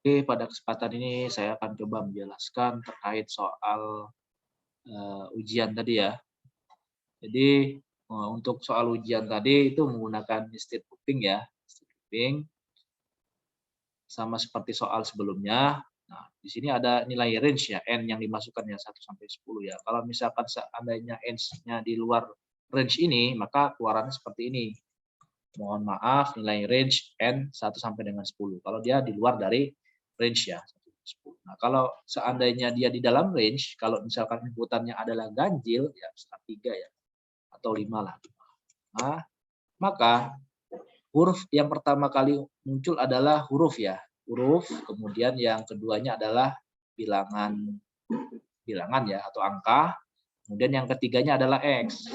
Oke, pada kesempatan ini saya akan coba menjelaskan terkait soal, ujian tadi ya. Jadi, untuk soal ujian tadi itu menggunakan state looping ya, state looping sama seperti soal sebelumnya. Nah, di sini ada nilai range ya, n yang dimasukkan ya 1 sampai 10 ya. Kalau misalkan seandainya n-nya di luar range ini, maka keluarannya seperti ini. Mohon maaf nilai range n 1 sampai dengan 10. Kalau dia di luar dari range ya 1 sampai 10. Nah, kalau seandainya dia di dalam range, kalau misalkan inputannya adalah ganjil ya misalkan 3 ya atau 5 lah. Nah, maka huruf yang pertama kali muncul adalah huruf ya, huruf, kemudian yang keduanya adalah bilangan bilangan ya atau angka, kemudian yang ketiganya adalah X.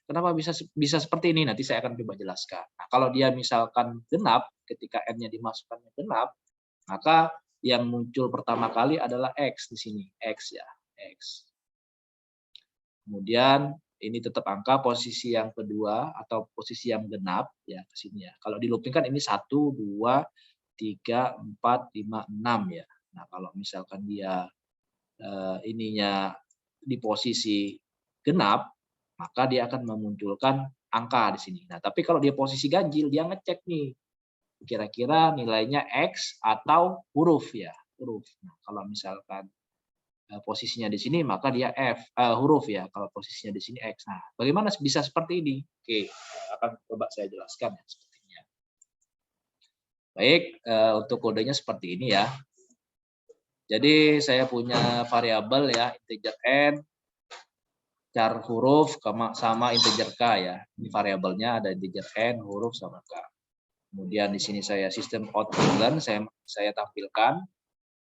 Kenapa bisa seperti ini? Nanti saya akan coba jelaskan. Nah, kalau dia misalkan genap, ketika n-nya dimasukkannya genap, maka yang muncul pertama kali adalah X di sini, X ya, X. Kemudian ini tetap angka, posisi yang kedua atau posisi yang genap ya ke sini ya. Kalau di looping kan ini 1, 2, 3, 4, 5, 6 ya. Nah, kalau misalkan dia ininya di posisi genap, maka dia akan memunculkan angka di sini. Nah, tapi kalau dia posisi ganjil, dia ngecek nih, kira-kira nilainya X atau huruf ya, huruf. Nah, kalau misalkan posisinya di sini, maka dia huruf ya, kalau posisinya di sini X. Nah, bagaimana bisa seperti ini? Oke, akan coba saya jelaskan ya sepertinya. Baik, untuk kodenya seperti ini ya. Jadi saya punya variabel ya, integer n, char huruf sama integer k ya. Ini variabelnya ada integer n, huruf sama k. Kemudian di sini saya sistem out boolean saya tampilkan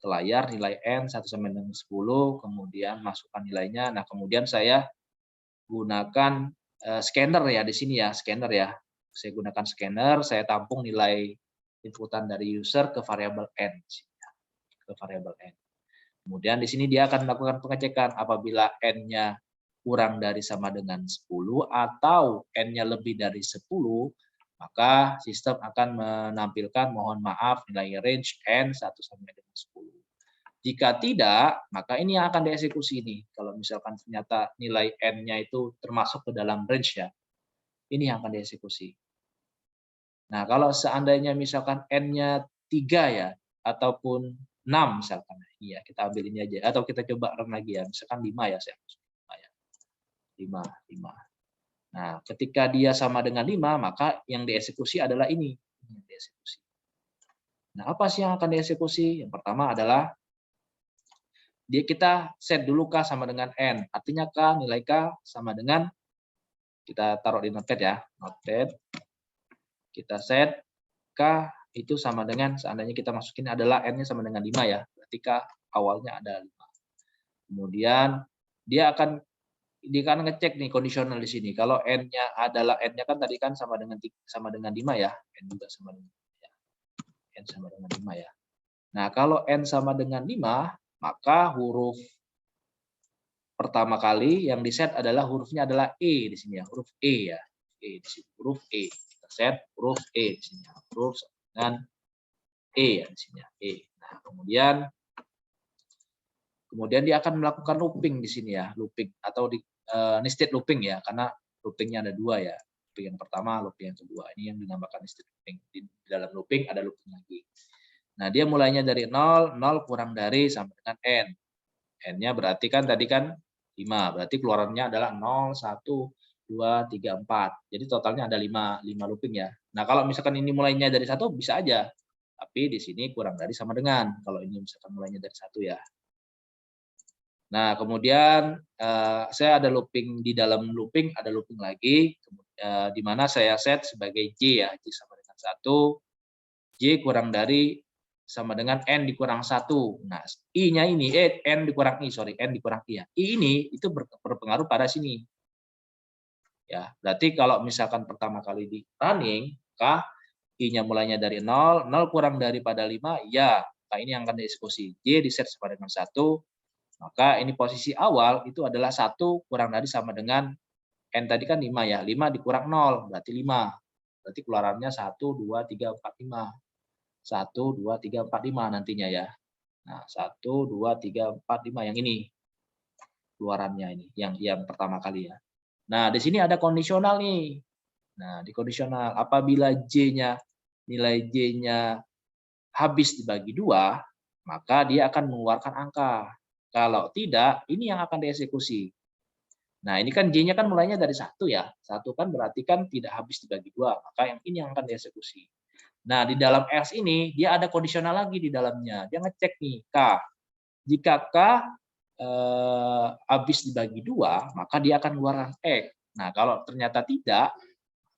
ke layar nilai n 1 sampai dengan 10, kemudian masukkan nilainya. Nah, kemudian saya gunakan scanner ya di sini ya, scanner ya. Saya gunakan scanner, saya tampung nilai inputan dari user ke variabel n, ke variabel n. Kemudian di sini dia akan melakukan pengecekan apabila n-nya kurang dari sama dengan 10 atau n-nya lebih dari 10, maka sistem akan menampilkan mohon maaf nilai range n 1 sampai dengan 10. Jika tidak, maka ini yang akan dieksekusi nih. Kalau misalkan ternyata nilai n-nya itu termasuk ke dalam range ya, ini yang akan dieksekusi. Nah, kalau seandainya misalkan n-nya 3 ya, ataupun 6 misalkan. Iya, kita ambil ini aja. Atau kita coba run lagi ya, misalkan 5 ya, saya masuk 5 ya. 5, 5. Nah, ketika dia sama dengan 5, maka yang dieksekusi adalah ini. Ini yang dieksekusi. Nah, apa sih yang akan dieksekusi? Yang pertama adalah kita set dulu K sama dengan N. Artinya K, nilai K sama dengan, kita taruh di notepad ya, notepad. Kita set K itu sama dengan, seandainya kita masukin adalah N-nya sama dengan 5 ya, berarti K awalnya ada 5. Kemudian dia akan ngecek nih kondisional di sini. Kalau N-nya adalah, N-nya kan tadi kan sama dengan 5 ya, N juga sama dengan 5 ya. N sama dengan 5 ya. Nah, kalau N sama dengan 5, maka huruf pertama kali yang di-set adalah hurufnya adalah E di sini ya, huruf E ya. E di sini, huruf E. Kita set huruf E di sini, huruf dengan E ya di sini ya, E. Nah, kemudian dia akan melakukan looping di sini ya, looping atau nested looping ya, karena loopingnya ada 2 ya. Looping yang pertama, looping yang kedua. Ini yang dinamakan nested looping. Di dalam looping ada looping lagi. Nah, dia mulainya dari 0, 0 kurang dari sampai dengan N. N-nya berarti kan tadi kan 5, berarti keluarannya adalah 0, 1, 2, 3, 4. Jadi totalnya ada 5 looping ya. Nah, kalau misalkan ini mulainya dari 1 bisa aja. Tapi di sini kurang dari sama dengan, kalau ini misalkan mulainya dari 1 ya. Nah, kemudian saya ada looping, di dalam looping ada looping lagi, di mana saya set sebagai J ya, J sama dengan 1, J kurang dari sama dengan N dikurang 1. Nah, I-nya ini, N dikurang I, sorry, N dikurang I ya. I ini itu berpengaruh pada sini. Ya, berarti kalau misalkan pertama kali di running, maka I-nya mulainya dari 0, 0 kurang daripada 5, ya, maka ini yang akan dieksekusi. J di-set sama dengan 1, maka ini posisi awal itu adalah 1 kurang dari sama dengan N tadi kan 5 ya, 5 dikurang 0, berarti 5. Berarti keluarannya 1, 2, 3, 4, 5. 1, 2, 3, 4, 5 nantinya ya. Nah, 1, 2, 3, 4, 5 yang ini keluarannya ini, yang pertama kali ya. Nah, di sini ada kondisional nih. Nah, di kondisional apabila nilai J-nya habis dibagi 2, maka dia akan mengeluarkan angka. Kalau tidak, ini yang akan dieksekusi. Nah, ini kan J-nya kan mulainya dari 1 ya. 1 kan berarti kan tidak habis dibagi 2, maka yang ini yang akan dieksekusi. Nah, di dalam else ini dia ada kondisional lagi di dalamnya. Dia ngecek nih, K. Jika K habis dibagi 2, maka dia akan mengeluarkan X. Nah, kalau ternyata tidak,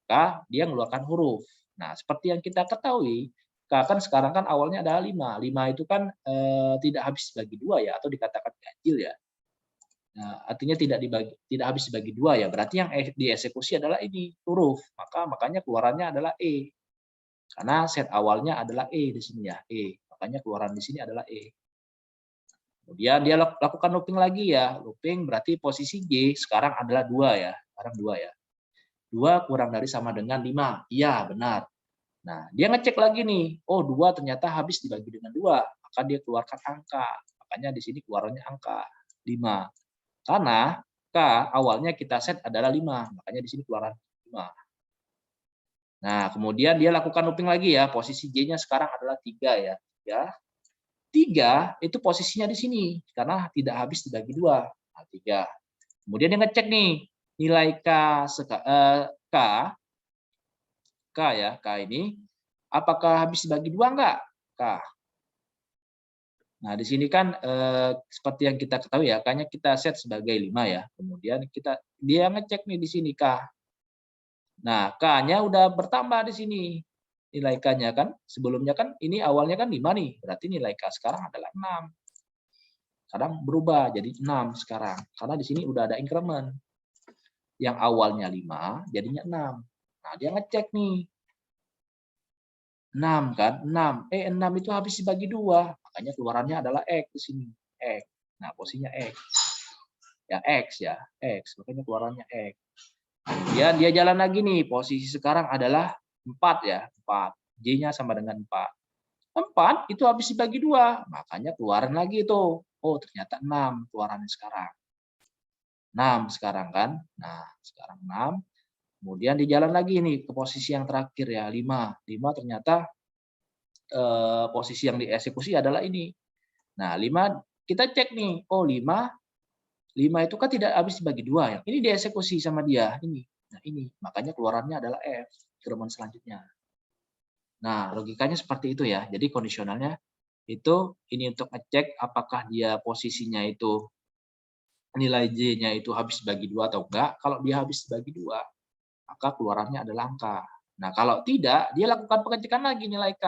maka dia mengeluarkan huruf. Nah, seperti yang kita ketahui, K kan sekarang kan awalnya adalah 5. 5 itu kan tidak habis dibagi 2 ya, atau dikatakan ganjil ya. Nah, artinya tidak habis dibagi 2 ya. Berarti yang dieksekusi adalah ini, huruf. Makanya keluarannya adalah E. Karena set awalnya adalah E di sini ya, E. Makanya keluaran di sini adalah E. Kemudian dia lakukan looping lagi ya. Looping berarti posisi J sekarang adalah 2 ya. Sekarang 2 ya. 2 kurang dari sama dengan 5. Iya, benar. Nah, dia ngecek lagi nih. Oh, 2 ternyata habis dibagi dengan 2. Maka dia keluarkan angka. Makanya di sini keluarannya angka 5. Karena K awalnya kita set adalah 5. Makanya di sini keluaran 5. Nah, kemudian dia lakukan looping lagi ya. Posisi J-nya sekarang adalah 3 ya. Ya. 3 itu posisinya di sini karena tidak habis dibagi 2. Nah, 3. Kemudian dia ngecek nih nilai K ya, K ini apakah habis dibagi 2 enggak? K. Nah, di sini kan seperti yang kita ketahui ya, K-nya kita set sebagai 5 ya. Kemudian dia ngecek nih di sini K. Nah, K-nya udah bertambah di sini. Nilai K-nya kan sebelumnya kan ini awalnya kan 5 nih. Berarti nilai K sekarang adalah 6. Sekarang berubah jadi 6 sekarang. Karena di sini udah ada increment. Yang awalnya 5 jadinya 6. Nah, dia ngecek nih. 6 kan? 6. 6 itu habis dibagi 2. Makanya keluarannya adalah X di sini. X. Nah, posisinya X. Ya, X ya. X. Makanya keluarannya X. Kemudian dia jalan lagi nih. Posisi sekarang adalah 4 ya. 4. J-nya sama dengan 4. 4 itu habis dibagi 2. Makanya keluaran lagi itu. Oh, ternyata 6 keluarannya sekarang. 6 sekarang kan. Nah, sekarang 6. Kemudian di jalan lagi nih ke posisi yang terakhir ya, 5. 5 ternyata posisi yang dieksekusi adalah ini. Nah, 5 kita cek nih. Oh, 5 itu kan tidak habis dibagi 2 ya. Ini dieksekusi sama dia ini. Nah, ini. Makanya keluarannya adalah F, increment selanjutnya. Nah, logikanya seperti itu ya. Jadi kondisionalnya itu ini untuk ngecek apakah dia posisinya itu nilai J-nya itu habis dibagi 2 atau enggak. Kalau dia habis dibagi 2, maka keluarannya adalah angka. Nah, kalau tidak, dia lakukan pengecekan lagi nilai K.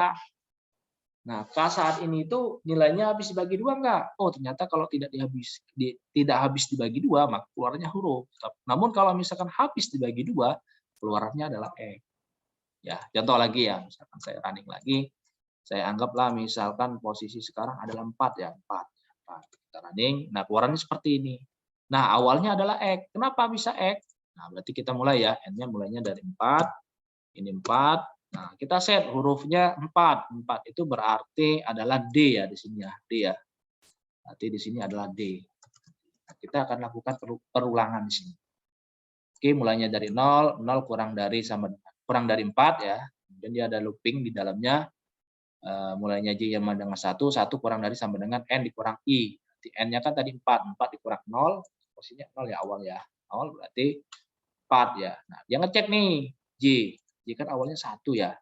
Nah, K saat ini itu nilainya habis dibagi 2 enggak? Oh, ternyata kalau tidak habis dibagi 2, maka keluarnya huruf. Namun kalau misalkan habis dibagi 2, keluarannya adalah X. Ya, contoh lagi ya, misalkan saya running lagi, saya anggaplah misalkan posisi sekarang adalah 4 ya, 4. Kita running, nah keluarannya seperti ini. Nah, awalnya adalah X. Kenapa bisa X? Nah, berarti kita mulai ya, N-nya mulainya dari 4, ini 4. Nah, kita set hurufnya 4. 4 itu berarti adalah D ya di sini ya, D ya. Berarti di sini adalah D. Nah, kita akan lakukan perulangan di sini. Oke, mulainya dari 0, 0 kurang dari 4 ya. Kemudian dia ada looping di dalamnya. Mulainya J sama dengan 1, 1 kurang dari sama dengan N dikurang I. Berarti N-nya kan tadi 4, 4 dikurang 0, posisinya 0 ya awal ya. 0 berarti 4 ya. Nah, dia ngecek nih J. J kan awalnya 1 ya.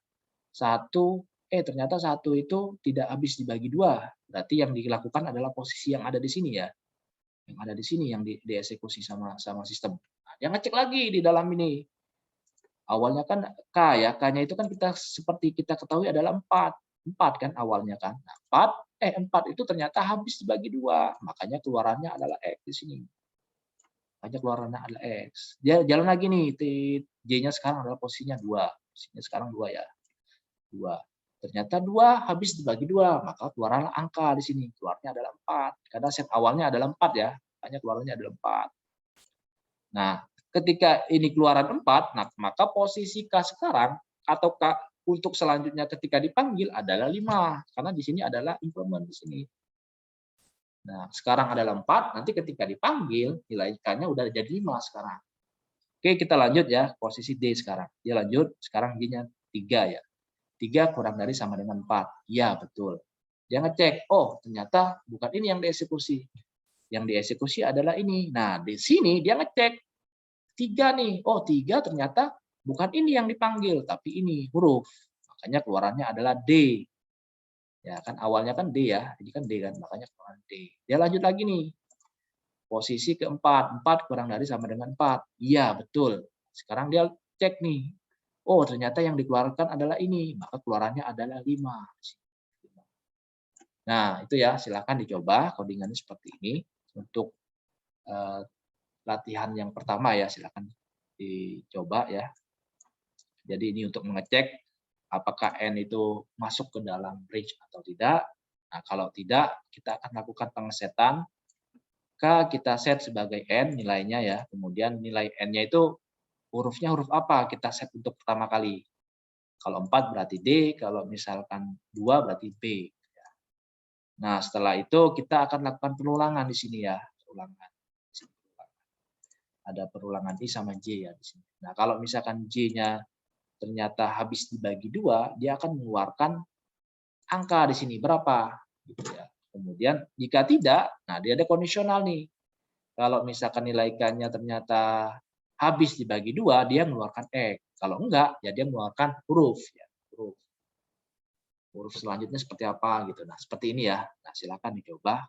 1, ternyata 1 itu tidak habis dibagi 2. Berarti yang dilakukan adalah posisi yang ada di sini ya. Yang ada di sini yang dieksekusi sama sistem. Nah, dia ngecek lagi di dalam ini. Awalnya kan K ya. K-nya itu kan seperti kita ketahui adalah 4. 4 kan awalnya kan. Nah, 4 itu ternyata habis dibagi 2. Makanya keluarannya adalah X di sini. Makanya keluarannya adalah X. Dia jalan lagi nih. J-nya sekarang adalah posisinya 2. Posisinya sekarang 2 ya. 2. Ternyata 2 habis dibagi 2, maka keluaranlah angka di sini. Keluarnya adalah 4. Karena set awalnya adalah 4 ya. Makanya keluarannya adalah 4. Nah, ketika ini keluaran 4, nah, maka posisi K sekarang atau untuk selanjutnya ketika dipanggil adalah 5, karena di sini adalah implement di sini. Nah, sekarang adalah 4, nanti ketika dipanggil nilai K-nya udah jadi 5 sekarang. Oke, kita lanjut ya, posisi D sekarang. Dia lanjut, sekarang D-nya 3 ya. 3 kurang dari sama dengan 4. Iya, betul. Dia ngecek, oh ternyata bukan ini yang dieksekusi. Yang dieksekusi adalah ini. Nah, di sini dia ngecek 3 nih. Oh, 3 ternyata bukan ini yang dipanggil, tapi ini huruf. Makanya keluarannya adalah D. Ya kan awalnya kan D ya. Ini kan D kan, makanya keluaran D. Dia lanjut lagi nih. Posisi keempat, 4 kurang dari sama dengan 4. Iya, betul. Sekarang dia cek nih. Oh, ternyata yang dikeluarkan adalah ini, maka keluarannya adalah 5. Nah, itu ya, silakan dicoba codingannya seperti ini untuk latihan yang pertama ya, silakan dicoba ya. Jadi ini untuk mengecek apakah N itu masuk ke dalam range atau tidak. Nah, kalau tidak, kita akan lakukan pengesetan. K kita set sebagai N nilainya ya, kemudian nilai N-nya itu hurufnya huruf apa kita set untuk pertama kali. Kalau 4 berarti D, kalau misalkan 2 berarti B. Nah, setelah itu kita akan lakukan perulangan di sini ya, perulangan. Ada perulangan I sama J ya di sini. Nah, kalau misalkan J-nya ternyata habis dibagi 2, dia akan mengeluarkan angka di sini berapa gitu ya. Kemudian jika tidak, nah dia ada kondisional nih. Kalau misalkan nilai K-nya ternyata habis dibagi 2, dia mengeluarkan X. Kalau enggak, ya dia mengeluarkan huruf ya, huruf. Huruf selanjutnya seperti apa gitu. Nah, seperti ini ya. Nah, silakan dicoba.